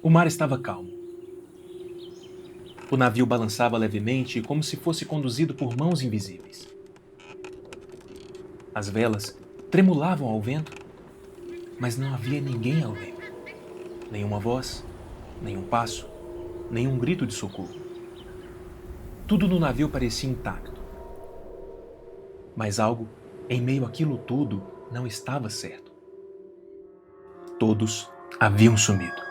O mar estava calmo. O navio balançava levemente como se fosse conduzido por mãos invisíveis. As velas tremulavam ao vento, mas não havia ninguém ao leme. Nenhuma voz, nenhum passo, nenhum grito de socorro. Tudo no navio parecia intacto. Mas algo, em meio àquilo tudo, não estava certo. Todos haviam sumido.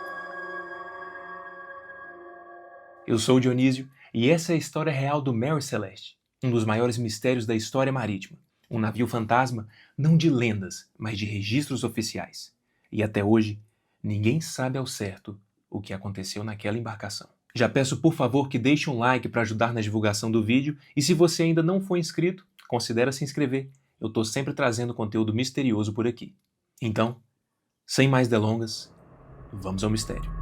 Eu sou o Dionísio e essa é a história real do Mary Celeste, um dos maiores mistérios da história marítima. Um navio fantasma, não de lendas, mas de registros oficiais. E até hoje, ninguém sabe ao certo o que aconteceu naquela embarcação. Já peço por favor que deixe um like para ajudar na divulgação do vídeo e se você ainda não for inscrito, considere se inscrever. Eu estou sempre trazendo conteúdo misterioso por aqui. Então, sem mais delongas, vamos ao mistério.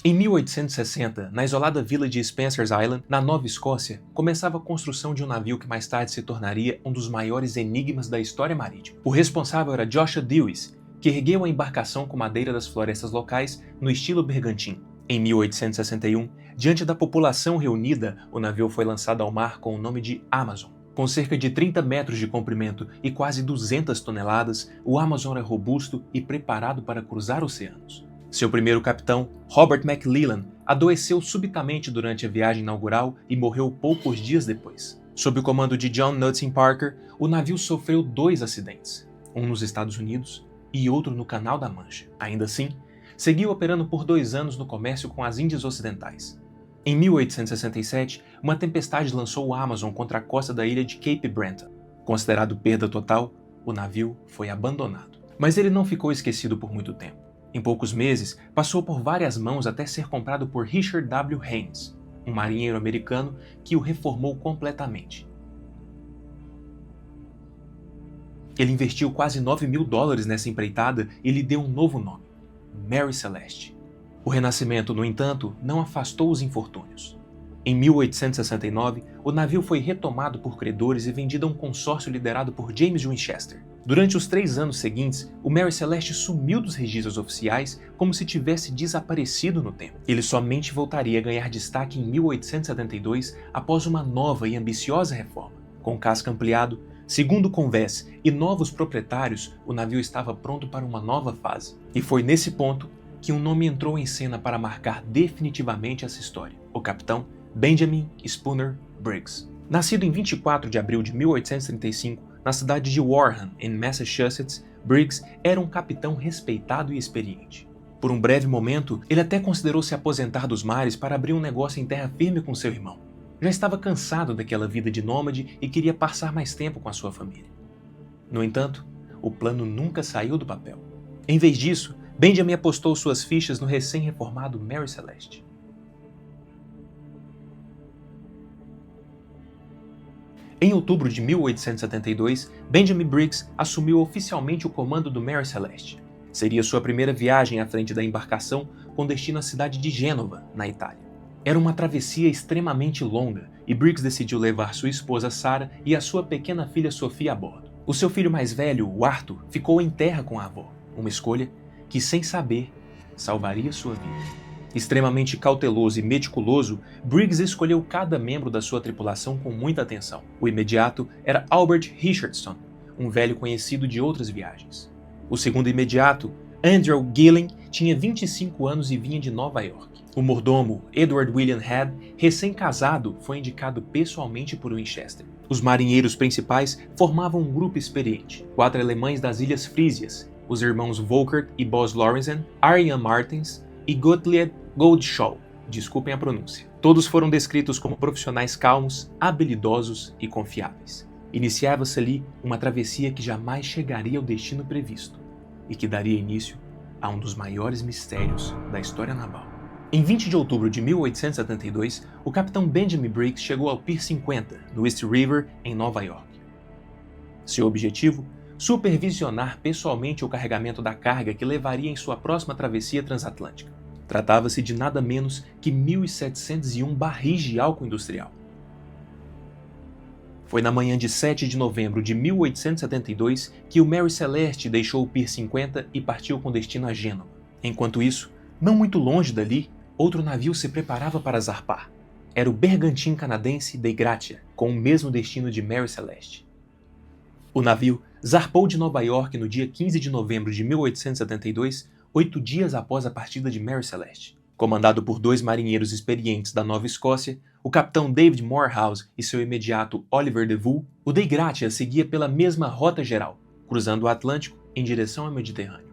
Em 1860, na isolada vila de Spencer's Island, na Nova Escócia, começava a construção de um navio que mais tarde se tornaria um dos maiores enigmas da história marítima. O responsável era Joshua Dewis, que ergueu a embarcação com madeira das florestas locais no estilo bergantim. Em 1861, diante da população reunida, o navio foi lançado ao mar com o nome de Amazon. Com cerca de 30 metros de comprimento e quase 200 toneladas, o Amazon era robusto e preparado para cruzar oceanos. Seu primeiro capitão, Robert McLellan, adoeceu subitamente durante a viagem inaugural e morreu poucos dias depois. Sob o comando de John Knudsen Parker, o navio sofreu 2 acidentes, um nos Estados Unidos e outro no Canal da Mancha. Ainda assim, seguiu operando por 2 anos no comércio com as Índias Ocidentais. Em 1867, uma tempestade lançou o Amazon contra a costa da ilha de Cape Breton. Considerado perda total, o navio foi abandonado. Mas ele não ficou esquecido por muito tempo. Em poucos meses, passou por várias mãos até ser comprado por Richard W. Haines, um marinheiro americano que o reformou completamente. Ele investiu quase $9 mil nessa empreitada e lhe deu um novo nome, Mary Celeste. O renascimento, no entanto, não afastou os infortúnios. Em 1869, o navio foi retomado por credores e vendido a um consórcio liderado por James Winchester. Durante os 3 anos seguintes, o Mary Celeste sumiu dos registros oficiais como se tivesse desaparecido no tempo. Ele somente voltaria a ganhar destaque em 1872 após uma nova e ambiciosa reforma. Com casco ampliado, segundo Convés e novos proprietários, o navio estava pronto para uma nova fase. E foi nesse ponto que um nome entrou em cena para marcar definitivamente essa história: o capitão Benjamin Spooner Briggs. Nascido em 24 de abril de 1835, na cidade de Wareham, em Massachusetts, Briggs era um capitão respeitado e experiente. Por um breve momento, ele até considerou se aposentar dos mares para abrir um negócio em terra firme com seu irmão. Já estava cansado daquela vida de nômade e queria passar mais tempo com a sua família. No entanto, o plano nunca saiu do papel. Em vez disso, Benjamin apostou suas fichas no recém-reformado Mary Celeste. Em outubro de 1872, Benjamin Briggs assumiu oficialmente o comando do Mary Celeste. Seria sua primeira viagem à frente da embarcação com destino à cidade de Gênova, na Itália. Era uma travessia extremamente longa e Briggs decidiu levar sua esposa Sarah e a sua pequena filha Sophia a bordo. O seu filho mais velho, o Arthur, ficou em terra com a avó, uma escolha que, sem saber, salvaria sua vida. Extremamente cauteloso e meticuloso, Briggs escolheu cada membro da sua tripulação com muita atenção. O imediato era Albert Richardson, um velho conhecido de outras viagens. O segundo imediato, Andrew Gilling, tinha 25 anos e vinha de Nova York. O mordomo, Edward William Head, recém-casado, foi indicado pessoalmente por Winchester. Os marinheiros principais formavam um grupo experiente: 4 alemães das Ilhas Frísias, os irmãos Volkert e Bos Lorenzen, Arjan Martens e Gottlieb Goldshaw, desculpem a pronúncia. Todos foram descritos como profissionais calmos, habilidosos e confiáveis. Iniciava-se ali uma travessia que jamais chegaria ao destino previsto e que daria início a um dos maiores mistérios da história naval. Em 20 de outubro de 1872, o capitão Benjamin Briggs chegou ao Pier 50, no East River, em Nova York. Seu objetivo? Supervisionar pessoalmente o carregamento da carga que levaria em sua próxima travessia transatlântica. Tratava-se de nada menos que 1.701 barris de álcool industrial. Foi na manhã de 7 de novembro de 1872 que o Mary Celeste deixou o Pier 50 e partiu com destino a Gênova. Enquanto isso, não muito longe dali, outro navio se preparava para zarpar. Era o bergantim canadense Dei Gratia, com o mesmo destino de Mary Celeste. O navio zarpou de Nova York no dia 15 de novembro de 1872, 8 dias após a partida de Mary Celeste. Comandado por 2 marinheiros experientes da Nova Escócia, o capitão David Morehouse e seu imediato Oliver Deville, o Dei Gratia seguia pela mesma rota geral, cruzando o Atlântico em direção ao Mediterrâneo.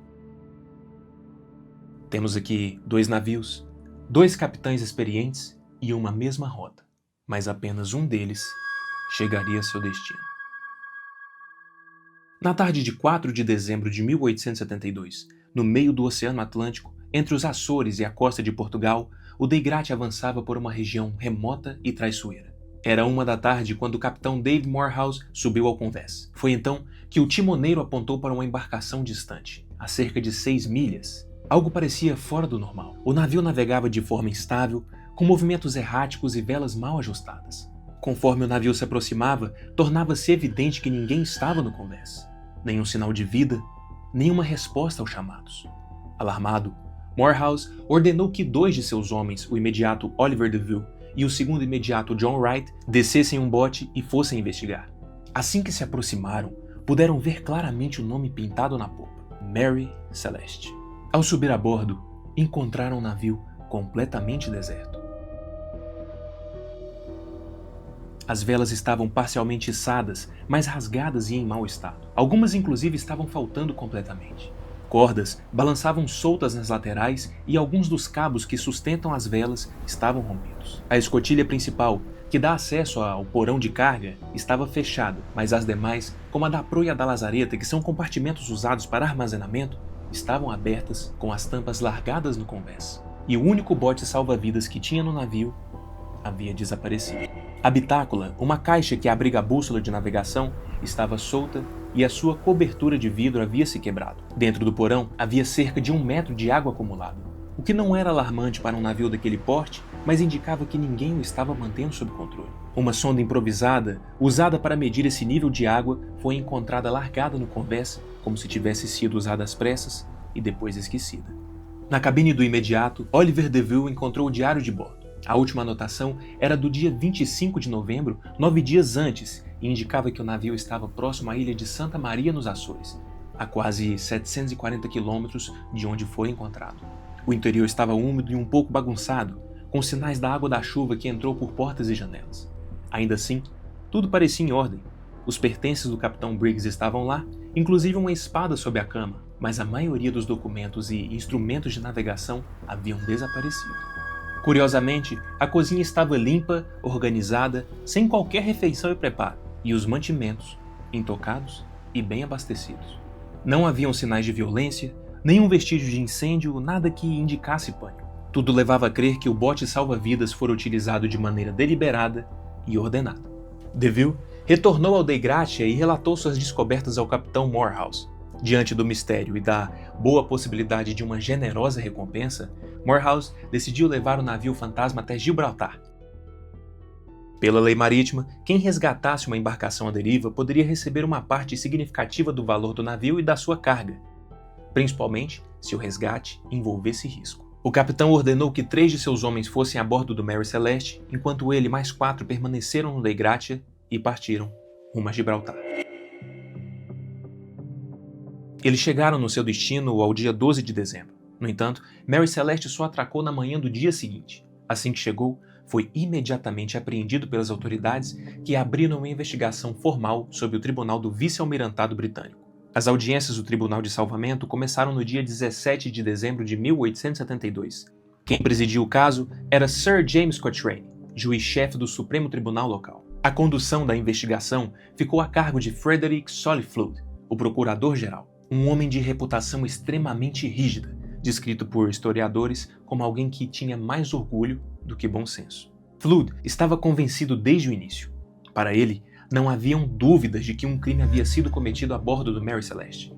Temos aqui 2 navios, 2 capitães experientes e uma mesma rota, mas apenas um deles chegaria a seu destino. Na tarde de 4 de dezembro de 1872, no meio do Oceano Atlântico, entre os Açores e a costa de Portugal, o Dei Gratia avançava por uma região remota e traiçoeira. Era 1 da tarde quando o capitão David Morehouse subiu ao convés. Foi então que o timoneiro apontou para uma embarcação distante, a cerca de 6 milhas. Algo parecia fora do normal. O navio navegava de forma instável, com movimentos erráticos e velas mal ajustadas. Conforme o navio se aproximava, tornava-se evidente que ninguém estava no convés. Nenhum sinal de vida, nenhuma resposta aos chamados. Alarmado, Morehouse ordenou que 2 de seus homens, o imediato Oliver Deville e o segundo imediato John Wright, descessem um bote e fossem investigar. Assim que se aproximaram, puderam ver claramente o nome pintado na popa: Mary Celeste. Ao subir a bordo, encontraram o navio completamente deserto. As velas estavam parcialmente içadas, mas rasgadas e em mau estado. Algumas inclusive estavam faltando completamente. Cordas balançavam soltas nas laterais e alguns dos cabos que sustentam as velas estavam rompidos. A escotilha principal, que dá acesso ao porão de carga, estava fechada, mas as demais, como a da proa e a da lazareta, que são compartimentos usados para armazenamento, estavam abertas com as tampas largadas no convés. E o único bote salva-vidas que tinha no navio havia desaparecido. A bitácula, uma caixa que abriga a bússola de navegação, estava solta e a sua cobertura de vidro havia se quebrado. Dentro do porão havia cerca de 1 metro de água acumulada, o que não era alarmante para um navio daquele porte, mas indicava que ninguém o estava mantendo sob controle. Uma sonda improvisada, usada para medir esse nível de água, foi encontrada largada no convés, como se tivesse sido usada às pressas e depois esquecida. Na cabine do imediato, Oliver Deville encontrou o diário de bordo. A última anotação era do dia 25 de novembro, 9 dias antes, e indicava que o navio estava próximo à ilha de Santa Maria nos Açores, a quase 740 quilômetros de onde foi encontrado. O interior estava úmido e um pouco bagunçado, com sinais da água da chuva que entrou por portas e janelas. Ainda assim, tudo parecia em ordem. Os pertences do capitão Briggs estavam lá, inclusive uma espada sob a cama, mas a maioria dos documentos e instrumentos de navegação haviam desaparecido. Curiosamente, a cozinha estava limpa, organizada, sem qualquer refeição e preparo, e os mantimentos, intocados e bem abastecidos. Não haviam sinais de violência, nenhum vestígio de incêndio, nada que indicasse pânico. Tudo levava a crer que o bote salva-vidas fora utilizado de maneira deliberada e ordenada. Deville retornou ao Dei Gratia e relatou suas descobertas ao capitão Morehouse. Diante do mistério e da boa possibilidade de uma generosa recompensa, Morehouse decidiu levar o navio fantasma até Gibraltar. Pela lei marítima, quem resgatasse uma embarcação à deriva poderia receber uma parte significativa do valor do navio e da sua carga, principalmente se o resgate envolvesse risco. O capitão ordenou que 3 de seus homens fossem a bordo do Mary Celeste, enquanto ele e mais 4 permaneceram no Dei Gratia e partiram rumo a Gibraltar. Eles chegaram no seu destino ao dia 12 de dezembro. No entanto, Mary Celeste só atracou na manhã do dia seguinte. Assim que chegou, foi imediatamente apreendido pelas autoridades, que abriram uma investigação formal sob o tribunal do vice-almirantado britânico. As audiências do Tribunal de Salvamento começaram no dia 17 de dezembro de 1872. Quem presidia o caso era Sir James Cochrane, juiz-chefe do Supremo Tribunal local. A condução da investigação ficou a cargo de Frederick Solly-Flood, o procurador-geral, um homem de reputação extremamente rígida, descrito por historiadores como alguém que tinha mais orgulho do que bom senso. Flood estava convencido desde o início. Para ele, não haviam dúvidas de que um crime havia sido cometido a bordo do Mary Celeste.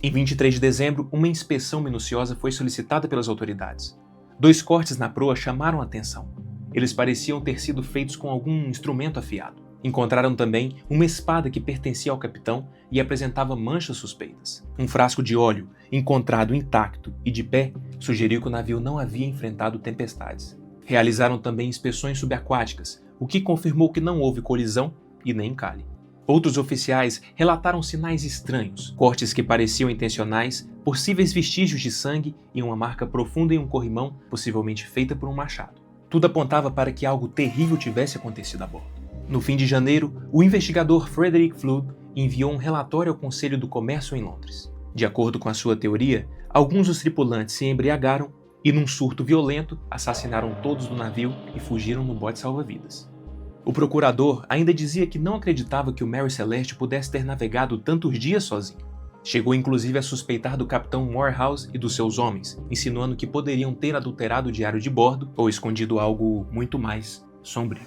Em 23 de dezembro, uma inspeção minuciosa foi solicitada pelas autoridades. 2 cortes na proa chamaram a atenção. eles pareciam ter sido feitos com algum instrumento afiado. Encontraram também uma espada que pertencia ao capitão e apresentava manchas suspeitas. Um frasco de óleo, encontrado intacto e de pé, sugeriu que o navio não havia enfrentado tempestades. Realizaram também inspeções subaquáticas, o que confirmou que não houve colisão e nem encalhe. Outros oficiais relataram sinais estranhos, cortes que pareciam intencionais, possíveis vestígios de sangue e uma marca profunda em um corrimão, possivelmente feita por um machado. Tudo apontava para que algo terrível tivesse acontecido a bordo. No fim de janeiro, o investigador Frederick Flood enviou um relatório ao Conselho do Comércio em Londres. De acordo com a sua teoria, alguns dos tripulantes se embriagaram e, num surto violento, assassinaram todos do navio e fugiram no bote salva-vidas. O procurador ainda dizia que não acreditava que o Mary Celeste pudesse ter navegado tantos dias sozinho. Chegou inclusive a suspeitar do capitão Morehouse e dos seus homens, insinuando que poderiam ter adulterado o diário de bordo ou escondido algo muito mais sombrio.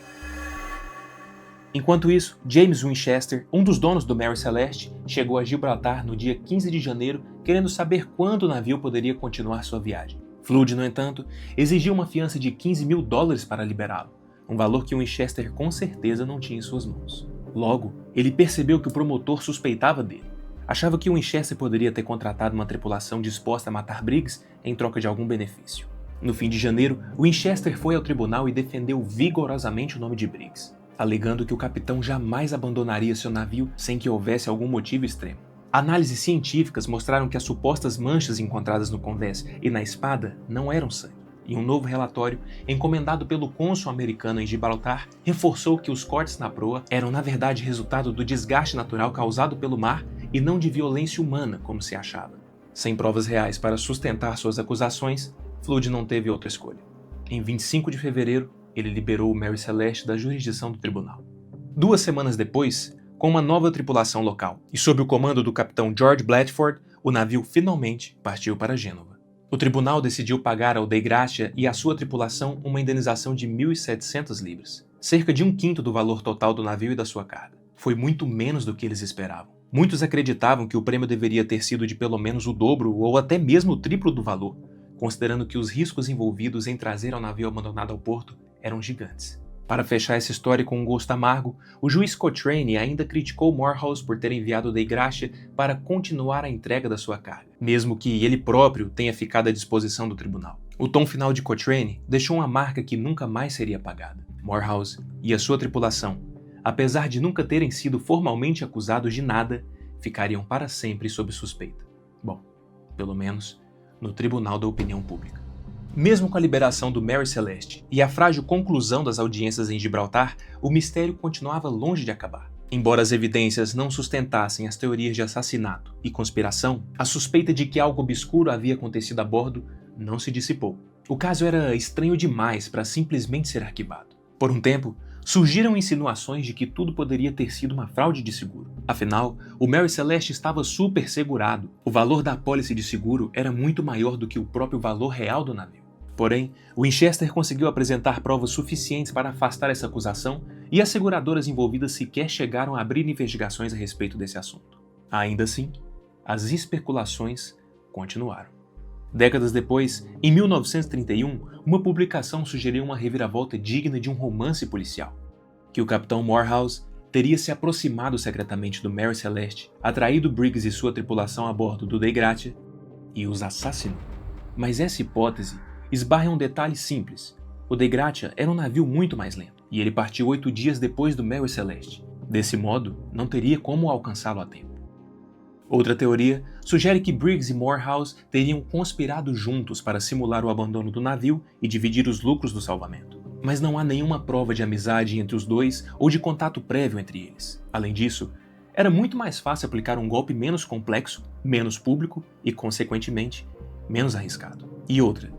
Enquanto isso, James Winchester, um dos donos do Mary Celeste, chegou a Gibraltar no dia 15 de janeiro, querendo saber quando o navio poderia continuar sua viagem. Flood, no entanto, exigiu uma fiança de $15.000 para liberá-lo, um valor que Winchester com certeza não tinha em suas mãos. Logo, ele percebeu que o promotor suspeitava dele. Achava que Winchester poderia ter contratado uma tripulação disposta a matar Briggs em troca de algum benefício. No fim de janeiro, Winchester foi ao tribunal e defendeu vigorosamente o nome de Briggs, alegando que o capitão jamais abandonaria seu navio sem que houvesse algum motivo extremo. Análises científicas mostraram que as supostas manchas encontradas no convés e na espada não eram sangue, e um novo relatório, encomendado pelo cônsul americano em Gibraltar, reforçou que os cortes na proa eram na verdade resultado do desgaste natural causado pelo mar e não de violência humana, como se achava. Sem provas reais para sustentar suas acusações, Flood não teve outra escolha. Em 25 de fevereiro, ele liberou o Mary Celeste da jurisdição do tribunal. 2 semanas depois, com uma nova tripulação local e sob o comando do capitão George Blatchford, o navio finalmente partiu para Gênova. O tribunal decidiu pagar ao Dei Gratia e à sua tripulação uma indenização de 1.700 libras, cerca de 1/5 do valor total do navio e da sua carga. Foi muito menos do que eles esperavam. Muitos acreditavam que o prêmio deveria ter sido de pelo menos o dobro ou até mesmo o triplo do valor, considerando que os riscos envolvidos em trazer o navio abandonado ao porto eram gigantes. Para fechar essa história com um gosto amargo, o juiz Cochrane ainda criticou Morehouse por ter enviado Dei Gratia para continuar a entrega da sua carga, mesmo que ele próprio tenha ficado à disposição do tribunal. O tom final de Cochrane deixou uma marca que nunca mais seria apagada. Morehouse e a sua tripulação, apesar de nunca terem sido formalmente acusados de nada, ficariam para sempre sob suspeita. Bom, pelo menos no tribunal da opinião pública. Mesmo com a liberação do Mary Celeste e a frágil conclusão das audiências em Gibraltar, o mistério continuava longe de acabar. Embora as evidências não sustentassem as teorias de assassinato e conspiração, a suspeita de que algo obscuro havia acontecido a bordo não se dissipou. O caso era estranho demais para simplesmente ser arquivado. Por um tempo, surgiram insinuações de que tudo poderia ter sido uma fraude de seguro. Afinal, o Mary Celeste estava super segurado. O valor da apólice de seguro era muito maior do que o próprio valor real do navio. Porém, Winchester conseguiu apresentar provas suficientes para afastar essa acusação e as seguradoras envolvidas sequer chegaram a abrir investigações a respeito desse assunto. Ainda assim, as especulações continuaram. Décadas depois, em 1931, uma publicação sugeriu uma reviravolta digna de um romance policial, que o capitão Morehouse teria se aproximado secretamente do Mary Celeste, atraído Briggs e sua tripulação a bordo do Dei Gratia e os assassinou. Mas essa hipótese esbarra em um detalhe simples. O Dei Gratia era um navio muito mais lento, e ele partiu 8 dias depois do Mary Celeste. Desse modo, não teria como alcançá-lo a tempo. Outra teoria sugere que Briggs e Morehouse teriam conspirado juntos para simular o abandono do navio e dividir os lucros do salvamento. Mas não há nenhuma prova de amizade entre os dois ou de contato prévio entre eles. Além disso, era muito mais fácil aplicar um golpe menos complexo, menos público e, consequentemente, menos arriscado. E outra,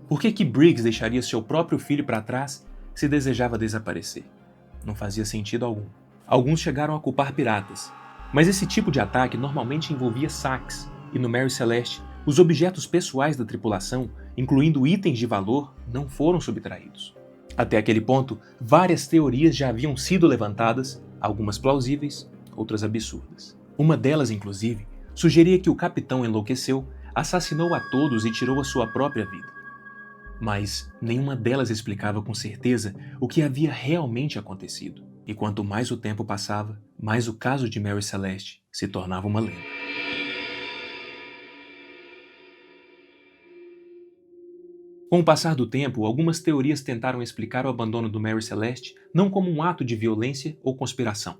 por que Briggs deixaria seu próprio filho para trás se desejava desaparecer? Não fazia sentido algum. Alguns chegaram a culpar piratas, mas esse tipo de ataque normalmente envolvia saques, e no Mary Celeste, os objetos pessoais da tripulação, incluindo itens de valor, não foram subtraídos. Até aquele ponto, várias teorias já haviam sido levantadas, algumas plausíveis, outras absurdas. Uma delas, inclusive, sugeria que o capitão enlouqueceu, assassinou a todos e tirou a sua própria vida. mas nenhuma delas explicava com certeza o que havia realmente acontecido. E quanto mais o tempo passava, mais o caso de Mary Celeste se tornava uma lenda. Com o passar do tempo, algumas teorias tentaram explicar o abandono do Mary Celeste não como um ato de violência ou conspiração,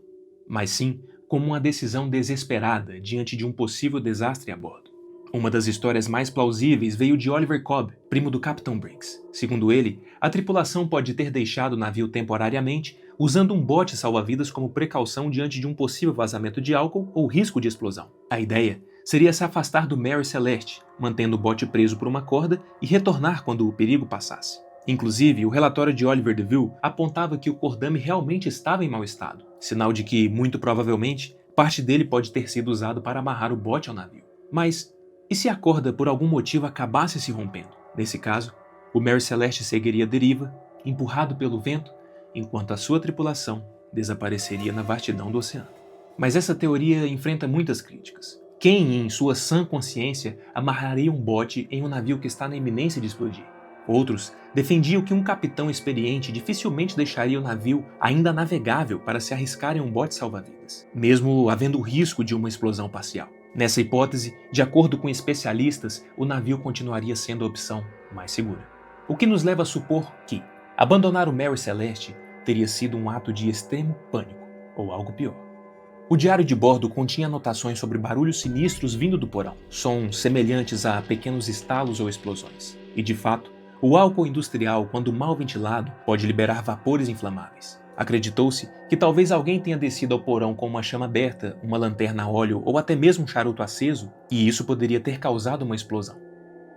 mas sim como uma decisão desesperada diante de um possível desastre a bordo. Uma das histórias mais plausíveis veio de Oliver Cobb, primo do Capitão Briggs. Segundo ele, a tripulação pode ter deixado o navio temporariamente usando um bote salva-vidas como precaução diante de um possível vazamento de álcool ou risco de explosão. A ideia seria se afastar do Mary Celeste, mantendo o bote preso por uma corda e retornar quando o perigo passasse. Inclusive, o relatório de Oliver DeVille apontava que o cordame realmente estava em mau estado, sinal de que, muito provavelmente, parte dele pode ter sido usado para amarrar o bote ao navio. Mas e se a corda por algum motivo acabasse se rompendo? Nesse caso, o Mary Celeste seguiria à deriva, empurrado pelo vento, enquanto a sua tripulação desapareceria na vastidão do oceano. Mas essa teoria enfrenta muitas críticas. Quem, em sua sã consciência, amarraria um bote em um navio que está na iminência de explodir? Outros defendiam que um capitão experiente dificilmente deixaria o navio ainda navegável para se arriscar em um bote salva-vidas, mesmo havendo o risco de uma explosão parcial. Nessa hipótese, de acordo com especialistas, o navio continuaria sendo a opção mais segura. O que nos leva a supor que abandonar o Mary Celeste teria sido um ato de extremo pânico, ou algo pior. O diário de bordo continha anotações sobre barulhos sinistros vindo do porão, sons semelhantes a pequenos estalos ou explosões. E, de fato, o álcool industrial, quando mal ventilado, pode liberar vapores inflamáveis. Acreditou-se que talvez alguém tenha descido ao porão com uma chama aberta, uma lanterna a óleo ou até mesmo um charuto aceso, e isso poderia ter causado uma explosão.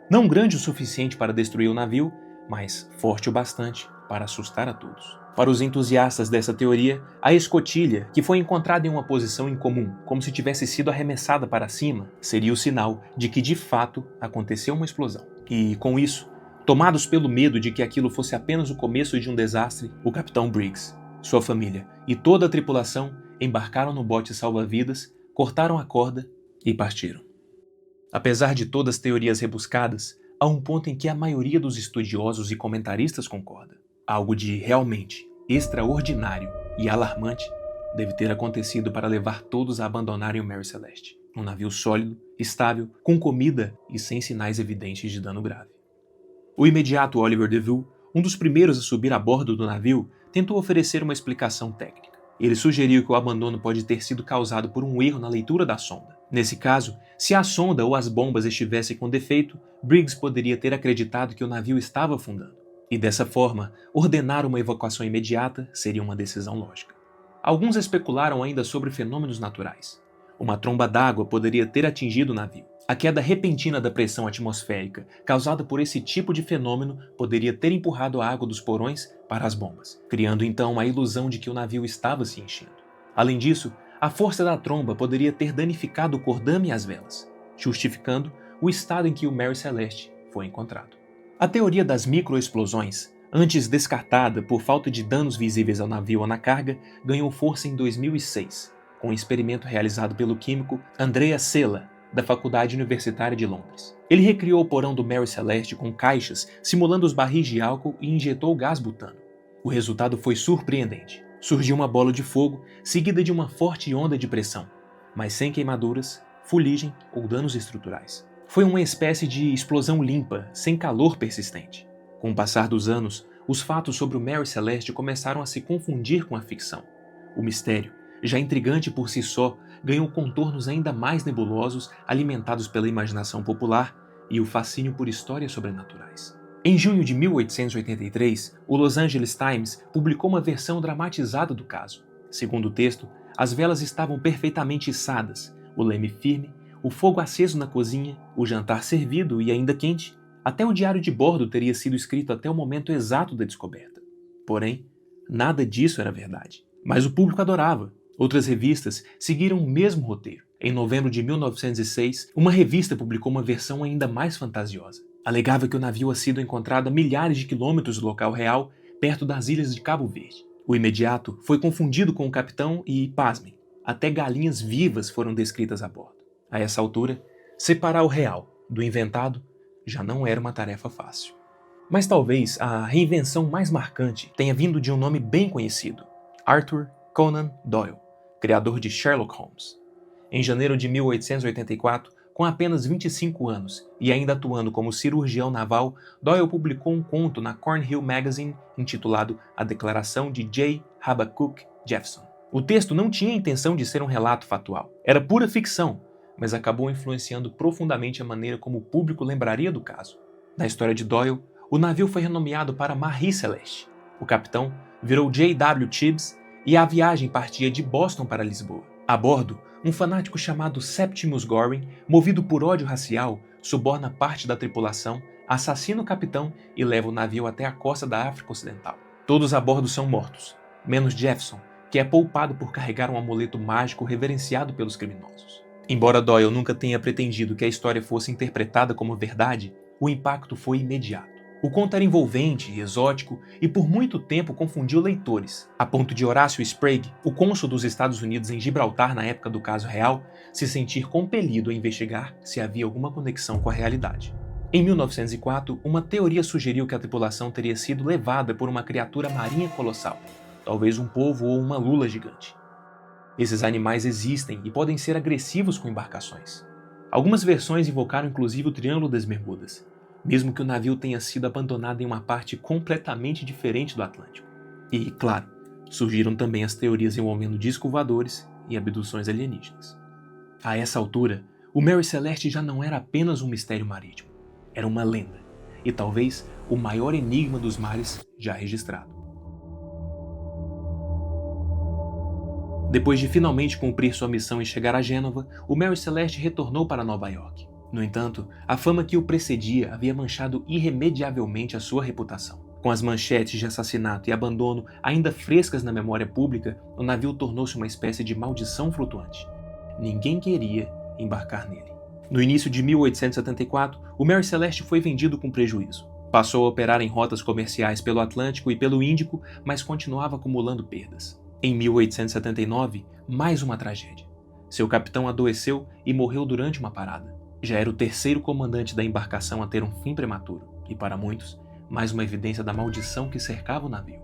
Não grande o suficiente para destruir o navio, mas forte o bastante para assustar a todos. Para os entusiastas dessa teoria, a escotilha, que foi encontrada em uma posição incomum, como se tivesse sido arremessada para cima, seria o sinal de que de fato aconteceu uma explosão. E, com isso, tomados pelo medo de que aquilo fosse apenas o começo de um desastre, o Capitão Briggs, sua família e toda a tripulação embarcaram no bote salva-vidas, cortaram a corda e partiram. Apesar de todas as teorias rebuscadas, há um ponto em que a maioria dos estudiosos e comentaristas concorda. Algo de realmente extraordinário e alarmante deve ter acontecido para levar todos a abandonarem o Mary Celeste, um navio sólido, estável, com comida e sem sinais evidentes de dano grave. O imediato Oliver DeVille, um dos primeiros a subir a bordo do navio, tentou oferecer uma explicação técnica. Ele sugeriu que o abandono pode ter sido causado por um erro na leitura da sonda. Nesse caso, se a sonda ou as bombas estivessem com defeito, Briggs poderia ter acreditado que o navio estava afundando. E dessa forma, ordenar uma evacuação imediata seria uma decisão lógica. Alguns especularam ainda sobre fenômenos naturais. Uma tromba d'água poderia ter atingido o navio. A queda repentina da pressão atmosférica causada por esse tipo de fenômeno poderia ter empurrado a água dos porões para as bombas, criando então a ilusão de que o navio estava se enchendo. Além disso, a força da tromba poderia ter danificado o cordame e as velas, justificando o estado em que o Mary Celeste foi encontrado. A teoria das microexplosões, antes descartada por falta de danos visíveis ao navio ou na carga, ganhou força em 2006, com um experimento realizado pelo químico Andrea Sella, da Faculdade Universitária de Londres. Ele recriou o porão do Mary Celeste com caixas simulando os barris de álcool e injetou gás butano. O resultado foi surpreendente. Surgiu uma bola de fogo, seguida de uma forte onda de pressão, mas sem queimaduras, fuligem ou danos estruturais. Foi uma espécie de explosão limpa, sem calor persistente. Com o passar dos anos, os fatos sobre o Mary Celeste começaram a se confundir com a ficção. O mistério, já intrigante por si só, ganhou contornos ainda mais nebulosos, alimentados pela imaginação popular e o fascínio por histórias sobrenaturais. Em junho de 1883, o Los Angeles Times publicou uma versão dramatizada do caso. Segundo o texto, as velas estavam perfeitamente içadas, o leme firme, o fogo aceso na cozinha, o jantar servido e ainda quente. Até o diário de bordo teria sido escrito até o momento exato da descoberta. Porém, nada disso era verdade. Mas o público adorava. Outras revistas seguiram o mesmo roteiro. Em novembro de 1906, uma revista publicou uma versão ainda mais fantasiosa. Alegava que o navio havia sido encontrado a milhares de quilômetros do local real, perto das ilhas de Cabo Verde. O imediato foi confundido com o capitão e, pasmem, até galinhas vivas foram descritas a bordo. A essa altura, separar o real do inventado já não era uma tarefa fácil. Mas talvez a reinvenção mais marcante tenha vindo de um nome bem conhecido: Arthur Conan Doyle, criador de Sherlock Holmes. Em janeiro de 1884, com apenas 25 anos e ainda atuando como cirurgião naval, Doyle publicou um conto na Cornhill Magazine intitulado A Declaração de J. Habakkuk Jefferson. O texto não tinha a intenção de ser um relato factual, era pura ficção, mas acabou influenciando profundamente a maneira como o público lembraria do caso. Na história de Doyle, o navio foi renomeado para Marie Celeste. O capitão virou J.W. Tibbs e a viagem partia de Boston para Lisboa. A bordo, um fanático chamado Septimus Goring, movido por ódio racial, suborna parte da tripulação, assassina o capitão e leva o navio até a costa da África Ocidental. Todos a bordo são mortos, menos Jefferson, que é poupado por carregar um amuleto mágico reverenciado pelos criminosos. Embora Doyle nunca tenha pretendido que a história fosse interpretada como verdade, o impacto foi imediato. O conto era envolvente e exótico e por muito tempo confundiu leitores, a ponto de Horácio Sprague, o cônsul dos Estados Unidos em Gibraltar na época do caso real, se sentir compelido a investigar se havia alguma conexão com a realidade. Em 1904, uma teoria sugeriu que a tripulação teria sido levada por uma criatura marinha colossal, talvez um polvo ou uma lula gigante. Esses animais existem e podem ser agressivos com embarcações. Algumas versões invocaram inclusive o Triângulo das Bermudas, mesmo que o navio tenha sido abandonado em uma parte completamente diferente do Atlântico. E, claro, surgiram também as teorias envolvendo discos voadores e abduções alienígenas. A essa altura, o Mary Celeste já não era apenas um mistério marítimo, era uma lenda, e talvez o maior enigma dos mares já registrado. Depois de finalmente cumprir sua missão e chegar a Gênova, o Mary Celeste retornou para Nova York. No entanto, a fama que o precedia havia manchado irremediavelmente a sua reputação. Com as manchetes de assassinato e abandono ainda frescas na memória pública, o navio tornou-se uma espécie de maldição flutuante. Ninguém queria embarcar nele. No início de 1874, o Mary Celeste foi vendido com prejuízo. Passou a operar em rotas comerciais pelo Atlântico e pelo Índico, mas continuava acumulando perdas. Em 1879, mais uma tragédia. Seu capitão adoeceu e morreu durante uma parada. Já era o terceiro comandante da embarcação a ter um fim prematuro, e para muitos, mais uma evidência da maldição que cercava o navio.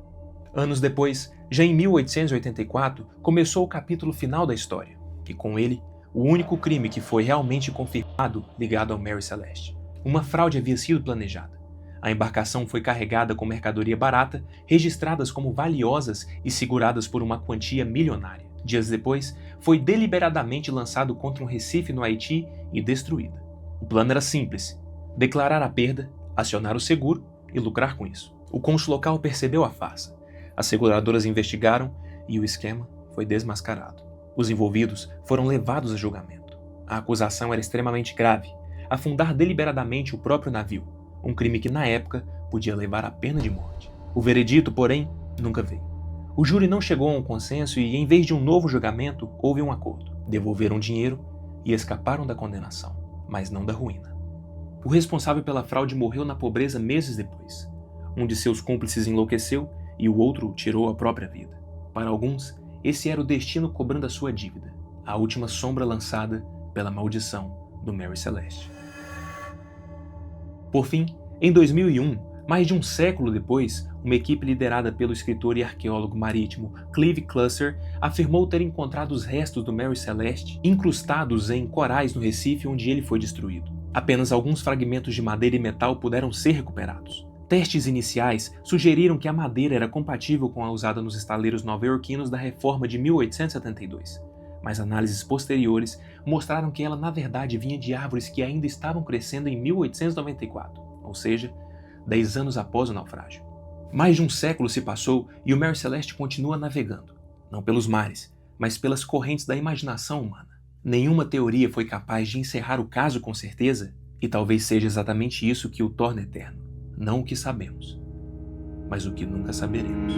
Anos depois, já em 1884, começou o capítulo final da história, e com ele, o único crime que foi realmente confirmado ligado ao Mary Celeste. Uma fraude havia sido planejada. A embarcação foi carregada com mercadoria barata, registradas como valiosas e seguradas por uma quantia milionária. Dias depois, foi deliberadamente lançado contra um recife no Haiti e destruída. O plano era simples: declarar a perda, acionar o seguro e lucrar com isso. O cônsul local percebeu a farsa. As seguradoras investigaram e o esquema foi desmascarado. Os envolvidos foram levados a julgamento. A acusação era extremamente grave: afundar deliberadamente o próprio navio, um crime que na época podia levar à pena de morte. O veredito, porém, nunca veio. O júri não chegou a um consenso e, em vez de um novo julgamento, houve um acordo. Devolveram dinheiro e escaparam da condenação, mas não da ruína. O responsável pela fraude morreu na pobreza meses depois. Um de seus cúmplices enlouqueceu e o outro tirou a própria vida. Para alguns, esse era o destino cobrando a sua dívida, a última sombra lançada pela maldição do Mary Celeste. Por fim, em 2001, mais de um século depois, uma equipe liderada pelo escritor e arqueólogo marítimo Clive Clusser afirmou ter encontrado os restos do Mary Celeste incrustados em corais no Recife onde ele foi destruído. Apenas alguns fragmentos de madeira e metal puderam ser recuperados. Testes iniciais sugeriram que a madeira era compatível com a usada nos estaleiros nova-iorquinos da Reforma de 1872, mas análises posteriores mostraram que ela na verdade vinha de árvores que ainda estavam crescendo em 1894, ou seja, 10 anos após o naufrágio. Mais de um século se passou e o Mary Celeste continua navegando, não pelos mares, mas pelas correntes da imaginação humana. Nenhuma teoria foi capaz de encerrar o caso com certeza, e talvez seja exatamente isso que o torna eterno. Não o que sabemos, mas o que nunca saberemos.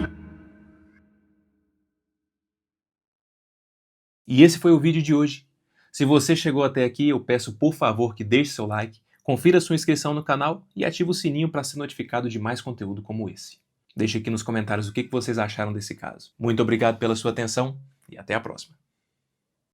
E esse foi o vídeo de hoje. Se você chegou até aqui, eu peço por favor que deixe seu like, confira sua inscrição no canal e ative o sininho para ser notificado de mais conteúdo como esse. Deixe aqui nos comentários o que vocês acharam desse caso. Muito obrigado pela sua atenção e até a próxima.